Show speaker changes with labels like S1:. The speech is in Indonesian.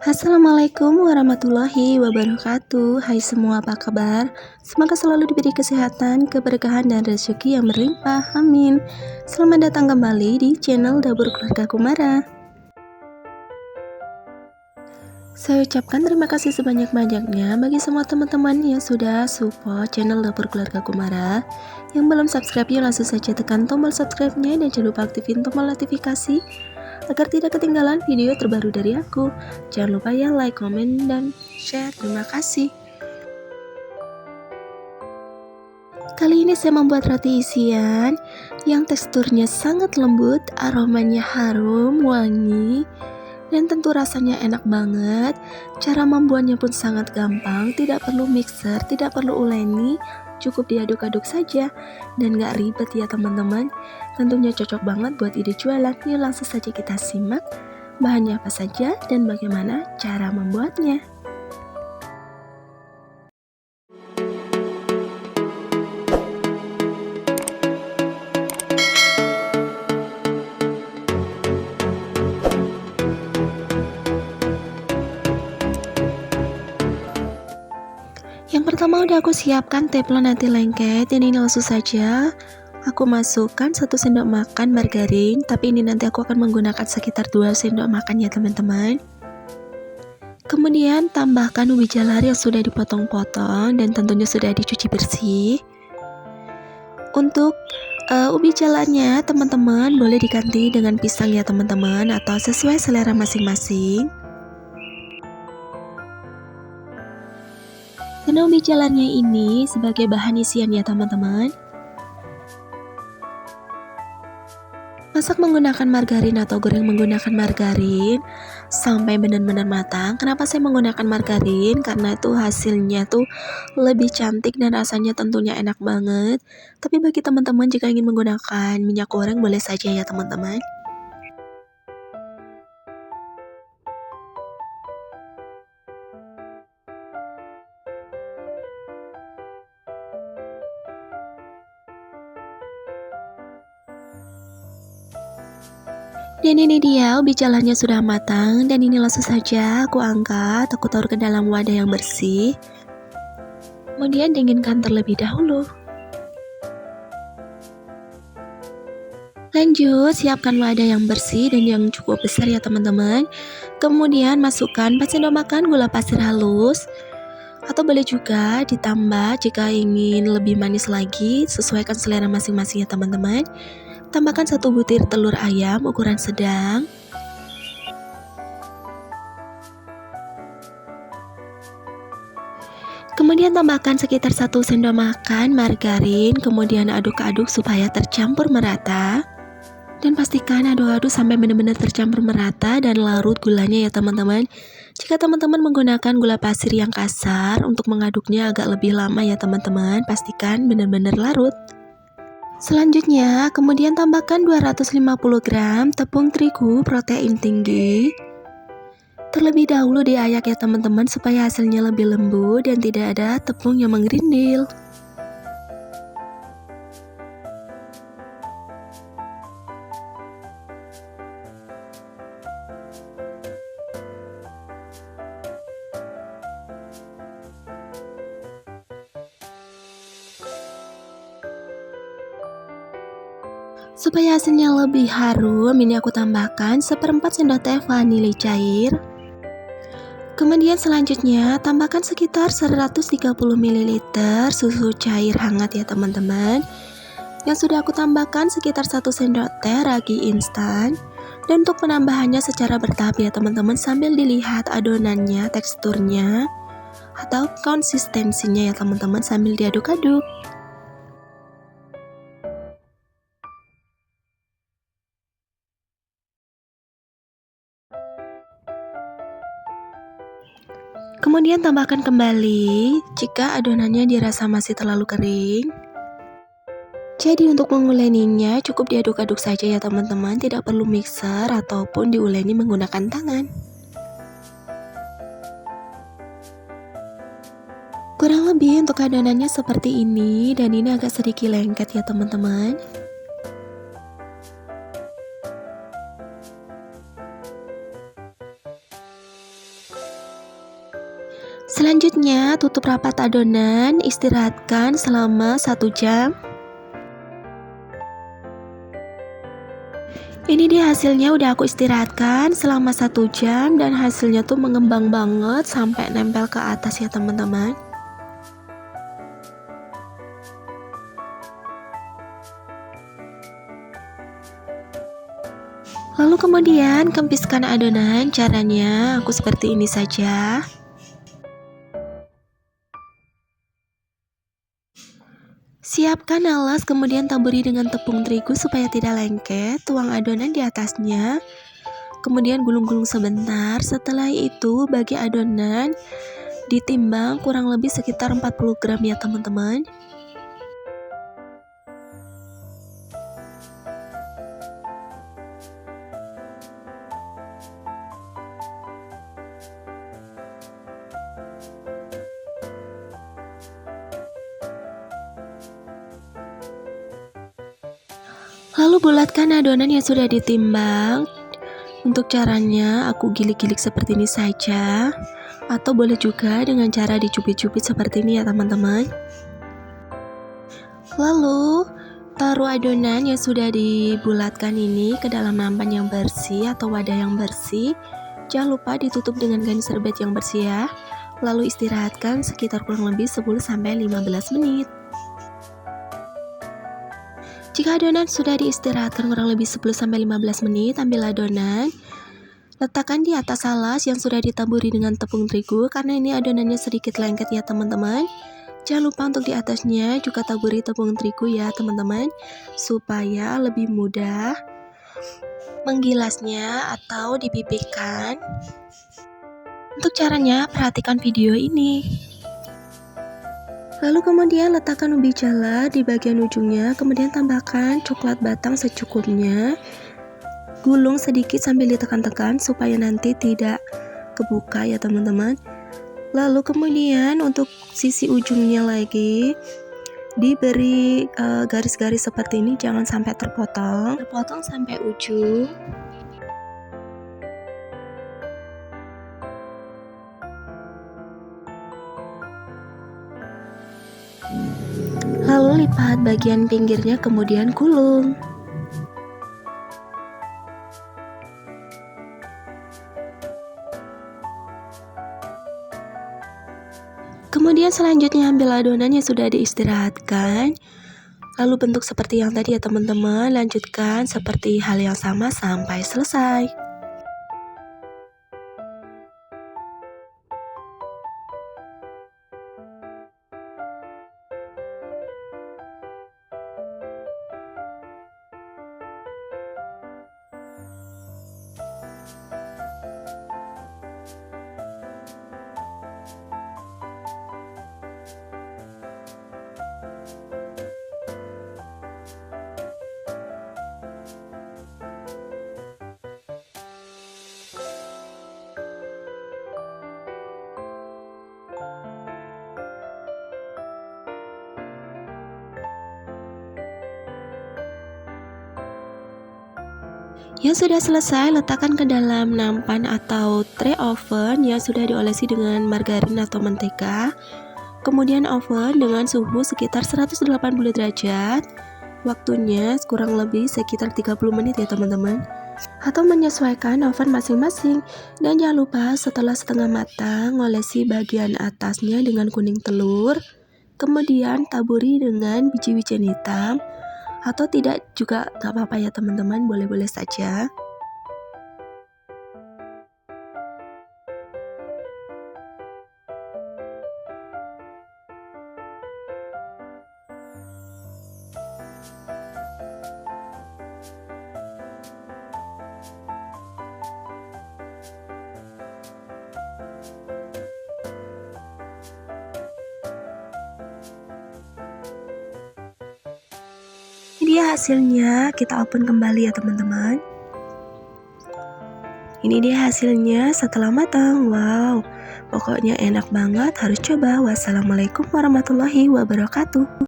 S1: Assalamualaikum warahmatullahi wabarakatuh. Hai semua, apa kabar? Semoga selalu diberi kesehatan, keberkahan, dan rezeki yang berlimpah. Amin. Selamat datang kembali di channel Dapur Keluarga Kumara. Saya ucapkan terima kasih sebanyak-banyaknya bagi semua teman-teman yang sudah support channel Dapur Keluarga Kumara. Yang belum subscribe, yuk langsung saja tekan tombol subscribe-nya dan jangan lupa aktifin tombol notifikasi agar tidak ketinggalan video terbaru dari aku. Jangan lupa ya like, komen, dan share. Terima kasih. Kali ini saya membuat roti isian yang teksturnya sangat lembut, aromanya harum, wangi, dan tentu rasanya enak banget. Cara membuatnya pun sangat gampang, tidak perlu mixer, tidak perlu uleni, cukup diaduk-aduk saja dan gak ribet ya teman-teman. Tentunya cocok banget buat ide jualan. Yuk langsung saja kita simak bahannya apa saja dan bagaimana cara membuatnya. Yang pertama udah aku siapkan teflon anti lengket. Ini langsung saja aku masukkan 1 sendok makan margarin, tapi ini nanti aku akan menggunakan sekitar 2 sendok makan ya teman-teman. Kemudian tambahkan ubi jalar yang sudah dipotong-potong dan tentunya sudah dicuci bersih. Untuk ubi jalarnya teman-teman boleh diganti dengan pisang ya teman-teman, atau sesuai selera masing-masing. Karena ubi jalarnya ini sebagai bahan isian ya teman-teman. Masak menggunakan margarin atau goreng menggunakan margarin sampai benar-benar matang. Kenapa saya menggunakan margarin? Karena itu hasilnya tuh lebih cantik dan rasanya tentunya enak banget. Tapi bagi teman-teman jika ingin menggunakan minyak goreng boleh saja ya teman-teman. Dan ini dia ubi jalarnya sudah matang, dan ini langsung saja aku angkat, aku taruh ke dalam wadah yang bersih. Kemudian dinginkan terlebih dahulu. Lanjut, siapkan wadah yang bersih dan yang cukup besar ya teman-teman. Kemudian masukkan 4 sendok makan gula pasir halus, atau boleh juga ditambah jika ingin lebih manis lagi, sesuaikan selera masing-masing ya teman-teman. Tambahkan 1 butir telur ayam ukuran sedang. Kemudian tambahkan sekitar 1 sendok makan margarin, kemudian aduk-aduk supaya tercampur merata. Dan pastikan aduk-aduk sampai benar-benar tercampur merata dan larut gulanya ya teman-teman. Jika teman-teman menggunakan gula pasir yang kasar, untuk mengaduknya agak lebih lama ya teman-teman, pastikan benar-benar larut. Selanjutnya, kemudian tambahkan 250 gram tepung terigu protein tinggi. Terlebih dahulu diayak ya teman-teman supaya hasilnya lebih lembut dan tidak ada tepung yang menggerindil. Supaya hasilnya lebih harum, ini aku tambahkan 1/4 sendok teh vanili cair. Kemudian selanjutnya tambahkan sekitar 130 ml susu cair hangat ya teman-teman. Yang sudah aku tambahkan sekitar 1 sendok teh ragi instan. Dan untuk penambahannya secara bertahap ya teman-teman, sambil dilihat adonannya, teksturnya, atau konsistensinya ya teman-teman, sambil diaduk-aduk. Kemudian tambahkan kembali jika adonannya dirasa masih terlalu kering. Jadi untuk menguleninya cukup diaduk-aduk saja ya teman-teman, tidak perlu mixer ataupun diuleni menggunakan tangan. Kurang lebih untuk adonannya seperti ini, dan ini agak sedikit lengket ya teman-teman. Selanjutnya, tutup rapat adonan, istirahatkan selama 1 jam. Ini dia hasilnya, udah aku istirahatkan selama 1 jam dan hasilnya tuh mengembang banget sampai nempel ke atas ya teman-teman. Lalu kemudian kempiskan adonan, caranya aku seperti ini saja. Siapkan alas, kemudian taburi dengan tepung terigu supaya tidak lengket. Tuang adonan di atasnya, kemudian gulung-gulung sebentar. Setelah itu bagi adonan, ditimbang kurang lebih sekitar 40 gram ya teman-teman. Lalu bulatkan adonan yang sudah ditimbang. Untuk caranya aku gilik-gilik seperti ini saja, atau boleh juga dengan cara dicubit-cubit seperti ini ya teman-teman. Lalu taruh adonan yang sudah dibulatkan ini ke dalam nampan yang bersih atau wadah yang bersih. Jangan lupa ditutup dengan kain serbet yang bersih ya. Lalu istirahatkan sekitar kurang lebih 10-15 menit. Jika adonan sudah diistirahatkan kurang lebih 10-15 menit, ambil adonan, letakkan di atas alas yang sudah ditaburi dengan tepung terigu, karena ini adonannya sedikit lengket ya teman-teman. Jangan lupa untuk di atasnya juga taburi tepung terigu ya teman-teman, supaya lebih mudah menggilasnya atau dipipihkan. Untuk caranya perhatikan video ini. Lalu kemudian letakkan ubi jala di bagian ujungnya, kemudian tambahkan coklat batang secukupnya. Gulung sedikit sambil ditekan-tekan supaya nanti tidak kebuka ya teman-teman. Lalu kemudian untuk sisi ujungnya lagi diberi garis-garis seperti ini, jangan sampai terpotong sampai ujung. Lalu lipat bagian pinggirnya, kemudian gulung. Kemudian selanjutnya ambil adonan yang sudah diistirahatkan. Lalu bentuk seperti yang tadi ya teman-teman, lanjutkan seperti hal yang sama sampai selesai. Yang sudah selesai, letakkan ke dalam nampan atau tray oven yang sudah diolesi dengan margarin atau mentega. Kemudian oven dengan suhu sekitar 180 derajat. Waktunya kurang lebih sekitar 30 menit ya teman-teman. Atau menyesuaikan oven masing-masing. Dan jangan lupa setelah setengah matang, olesi bagian atasnya dengan kuning telur. Kemudian taburi dengan biji wijen hitam. Atau tidak juga gak apa-apa ya teman-teman, boleh-boleh saja. Ini dia hasilnya, kita open kembali ya teman-teman. Ini dia hasilnya setelah matang. Wow, pokoknya enak banget, harus coba. Wassalamualaikum warahmatullahi wabarakatuh.